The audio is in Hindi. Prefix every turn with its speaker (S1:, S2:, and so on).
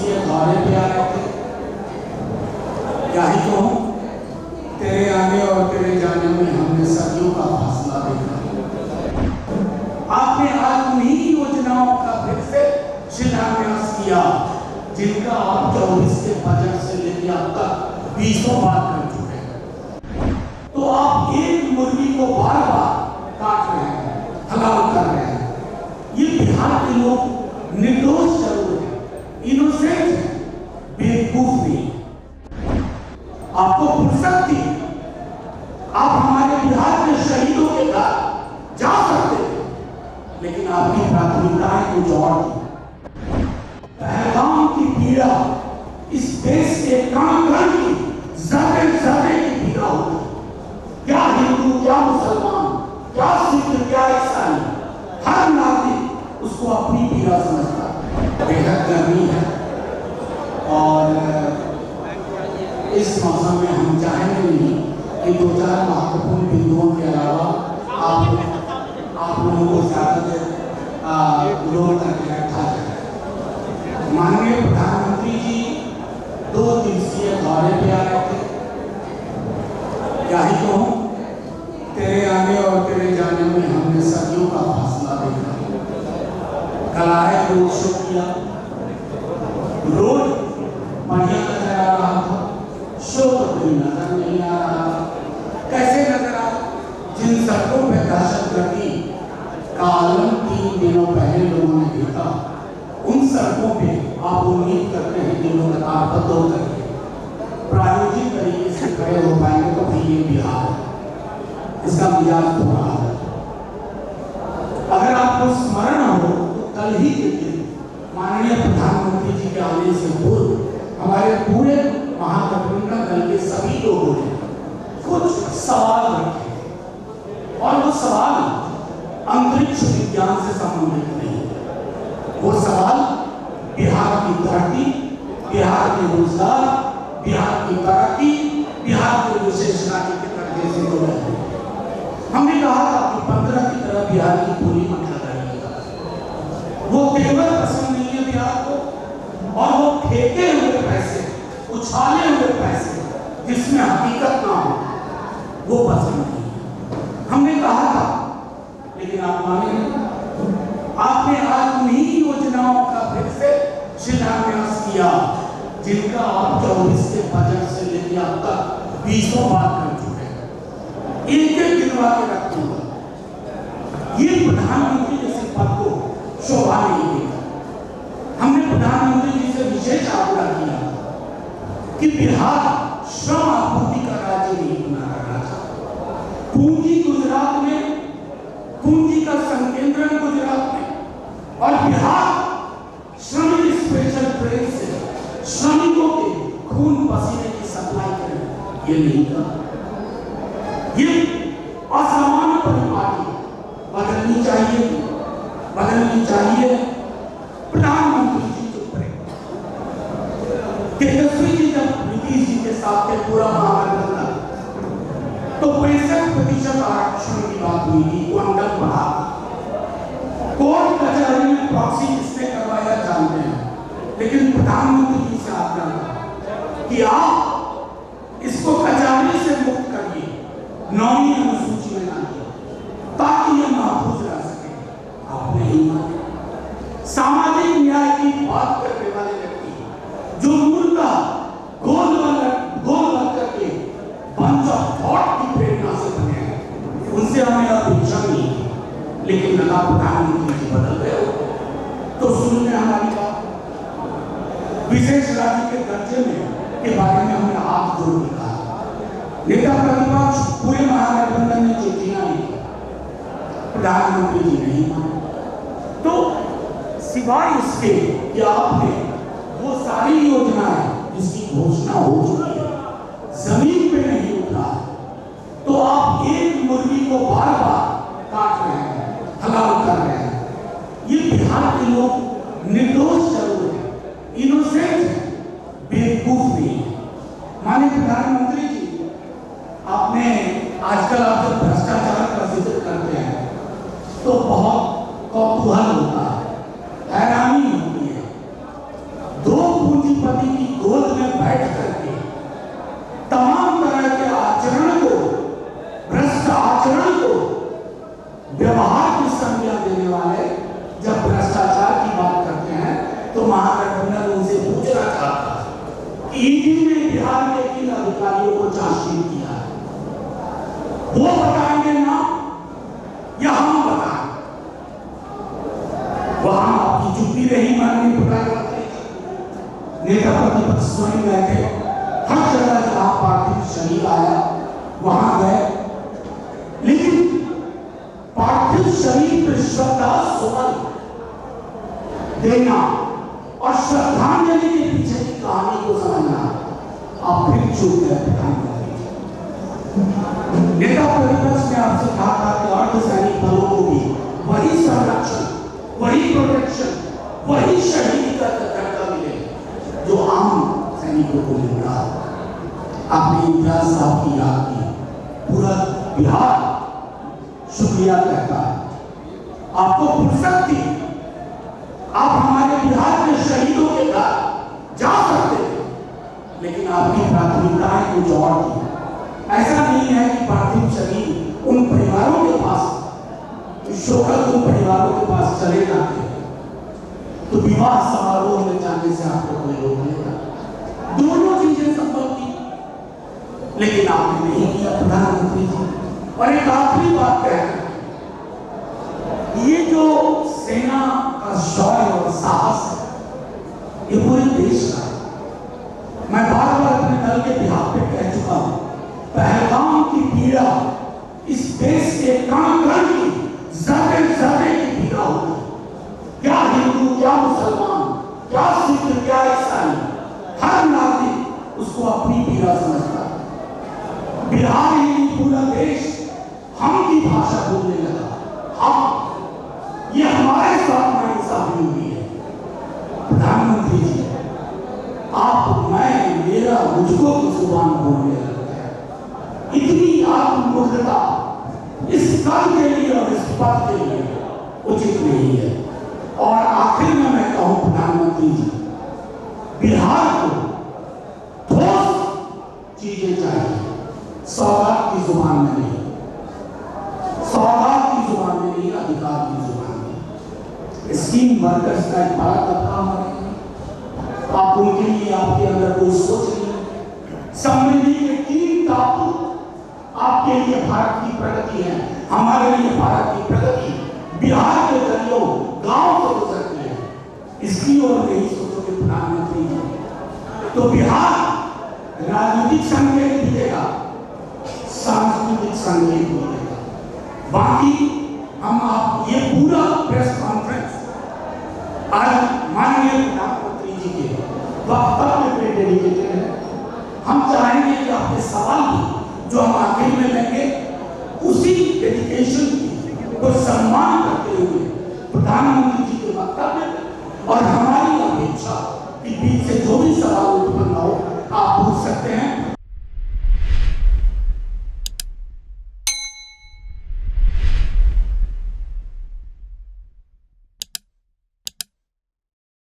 S1: दिवसीय दौरे पे आ रहे थे। क्या ही कहूं, तेरे आने और तेरे जाने में हमने सदियों का फासला देखा। आपने आज उन्हीं योजनाओं का फिर से शिलान्यास किया जिनका आप 24 के बजट से लेकर अब तक 20 बार कर चुके हैं। तो आप एक मुर्गी को बार बार काट रहे हैं, हलाल कर रहे हैं। ये बिहार के लोग निर्दोष जरूर है, इनोसेंट है, बेवकूफ नहीं। आपको फुर्सत थी, आप हमारे बिहार के शहीदों के घर जा सकते थे, लेकिन आपकी प्राथमिकताएं कुछ और थी। पहलगाम की पीड़ा इस देश के कण कण की जर्रे जर्रे की पीड़ा होती। क्या हिंदू, क्या मुसलमान, क्या सिख, क्या ईसाई, हर नागरिक उसको अपनी पीड़ा समझता है। बेहद गर्मी है और इस मौसम में हम चाहेंगे नहीं कि 2-4 महत्वपूर्ण बिंदुओं के अलावा आप लोगों को ज्यादा देर लोग करके रखा जाए। माननीय प्रधानमंत्री जी 2 दिवसीय दौरे पे आ रहे थे। क्या ही कहूं, तेरे आने और तेरे जाने में हमने सदियों का फासला देखा। कल आए, रोड शो किया, रोड बढ़िया नजर आ रहा था, शो तो कोई नजर नहीं आ रहा। कैसे नजर आ? जिन सड़कों पर दहशतगर्दी का आलम 3 दिनों पहले लोगों ने देखा, उन सड़कों पे आप उम्मीद करते हैं कि लोग कतारबद्ध होकर प्रायोजित तरीके से खड़े हो पाएंगे। तो भी ये बिहार है, इसका मिजाज तो रहा है। अगर आपको स्मरण हो तो कल ही के दिन माननीय प्रधानमंत्री जी के आने से पूर्व हमारे पूरे महागठबंधन दल के सभी लोगों ने कुछ सवाल रखे और वो सवाल अंतरिक्ष विज्ञान से संबंधित नहीं। वो सवाल बिहार की धरती, बिहार के रोजगार, बिहार की तरक्की, बिहार के विशेष राज्य के दर्जे से जुड़े हैं। हमने कहा था कि 15 की तरह बिहार की पूरी मत लगाइएगा। वो तेवर पसंद नहीं है बिहार को, और वो फेंके हुए पैसे, उछाले हुए पैसे जिसमें हकीकत ना हो, वो पसंद नहीं है। हमने कहा था, लेकिन आप माने नहीं। आपने आज उन्हीं योजनाओं का फिर से शिलान्यास किया जिनका आप 24 के बजट से लेकर अब तक 20 बार कर चुके हैं। एक एक गिनवा के रखूंगा। ये प्रधानमंत्री जैसे पद को शोभा नहीं देगा। हमने प्रधानमंत्री जी से विशेष आग्रह किया कि बिहार श्रम आपूर्ति का राज्य नहीं बना रहा था। पूंजी गुजरात में, पूंजी का संकेंद्रण गुजरात में, और बिहार श्रमिक स्पेशल ट्रेन से श्रमिकों के खून पसीने की सप्लाई करें, ये नहीं था। ये असामान्य परिपाटी बदलनी चाहिए, बदलनी चाहिए। प्रधानमंत्री जी चुप रहे। तेजस्वी जी जब नीतीश जी के साथ थे पूरा महागठबंधन, तो 65% आरक्षण की बात हुई थी, क्वांटम बढ़ा। कोर्ट कचहरी में प्रॉक्सी किसने करवाया जानते हैं, लेकिन प्रधानमंत्री जी से आग्रह था कि आप इसको कचहरी से मुक्त करिए, 9वीं अनुसूची में लाइए, ताकि ये महफूज रह सके। आप नहीं माने। सामाजिक न्याय की बात करने वाले व्यक्ति जो मुर्दा गोल बन करके बंच ऑफ थॉट की प्रेरणा से बने हैं, उनसे हमें अपेक्षा नहीं है। लेकिन लगा प्रधानमंत्री जी बदल गए हो तो सुनने हमारी बात। विशेष राज्य के दर्जे में के बारे में हमने हाथ जोड़ के कहा। नेता प्रतिपक्ष पूरे महागठबंधन ने चिट्ठियां ली, प्रधानमंत्री जी नहीं माने। तो सिवाय इसके कि आपने वो सारी योजनाएं जिसकी घोषणा हो चुकी है जमीन पे नहीं उतरा, तो आप एक मुर्गी को बार बार काट रहे हैं, हलाल कर रहे हैं। ये बिहार के लोग निर्दोष जरूर है, इनोसेंट है, बेवकूफ नहीं है। माननीय प्रधानमंत्री जी, आपने आजकल आप जब भ्रष्टाचार का जिक्र करते हैं तो बहुत कौतूहल होता है, हैरानी होती है। 2 अधिकारियों को चार्जशीट किया है, वो बताएंगे ना या हम बताएं? वहां आपकी चुप्पी रही माननीय प्रधानमंत्री, नेता प्रतिपक्ष स्वयं गए थे, हर जगह जहां पार्थिव शरीर आया वहां गए, लेकिन पार्थिव शरीर पर श्रद्धा सुमन देना और श्रद्धांजलि के पीछे की कहानी को समझना आप फिर चूक गए प्रधानमंत्री। नेता प्रतिपक्ष ने आपसे कहा था कि अर्धसैनिक बलों को भी वही संरक्षण, वही प्रोटेक्शन, वही शहीदी का दर्जा मिले जो आम सैनिकों को मिल रहा है। आपने इम्तियाज साहब की याद की, पूरा बिहार शुक्रिया कहता है। आपको फुर्सत थी, आप हमारे बिहार के शहीदों के घर जा सकते थे, लेकिन आपकी प्राथमिकताएं कुछ और थी। ऐसा नहीं है कि पार्थिव शरीर उन परिवारों के पास, शोकत उन परिवारों के पास चले जाते तो विवाह समारोह में जाने से आपको कोई रोक लेगा, दोनों चीजें संभव थी, लेकिन आपने नहीं किया प्रधानमंत्री जी। और एक आखिरी बात कहना, ये जो सेना का शौर्य और साहस है, ये पूरे देश का है। मैं बार बार अपने दल के बिहार पे कह चुका हूं, पहलगाम की पीड़ा इस देश के कण कण की, जर्रे जर्रे की पीड़ा होगी। क्या हिंदू, क्या मुसलमान, क्या सिख, क्या ईसाई, हर नागरिक उसको अपनी पीड़ा समझता है। बिहार ही पूरा देश हम की भाषा बोलने लगा, हम, ये हमारे साथ नाइंसाफी हुई है। प्रधानमंत्री जी, आप, मैं, मेरा, मुझको की जुबान बोलने लगता है। इतनी आत्ममूर्खता इस कल के लिए और इस पद के लिए उचित नहीं है। और आखिर में मैं कहूं प्रधानमंत्री जी, बिहार को ठोस चीजें चाहिए, सौगात की जुबान में नहीं, सौगात की जुबान में नहीं, अधिकार की जुबान में। स्कीम वर्कर्स का एक बड़ा तबका हमारे, आप उनके लिए आपके अंदर कोई सोच नहीं है। समृद्धि के 3 टापू आपके लिए भारत की प्रगति है, हमारे लिए भारत की प्रगति बिहार के गलियों गांव से गुजरती है। इसकी ओर नहीं सोचोगे प्रधानमंत्री जी, तो बिहार राजनीतिक संकेत मिलेगा, सांस्कृतिक संकेत मिलेगा। बाकी हम आप ये पूरा प्रेस कॉन्फ्रेंस आज माननीय प्रधानमंत्री जी के वक्तव्य पे डेडिकेटेड है। हम चाहेंगे कि आपके सवाल भी जो हम आखिर में लेंगे, उसी डेडिकेशन की को सम्मान करते हुए प्रधानमंत्री जी के वक्तव्य और हमारी अपेक्षा कि बीच से जो भी सवाल उत्पन्न हो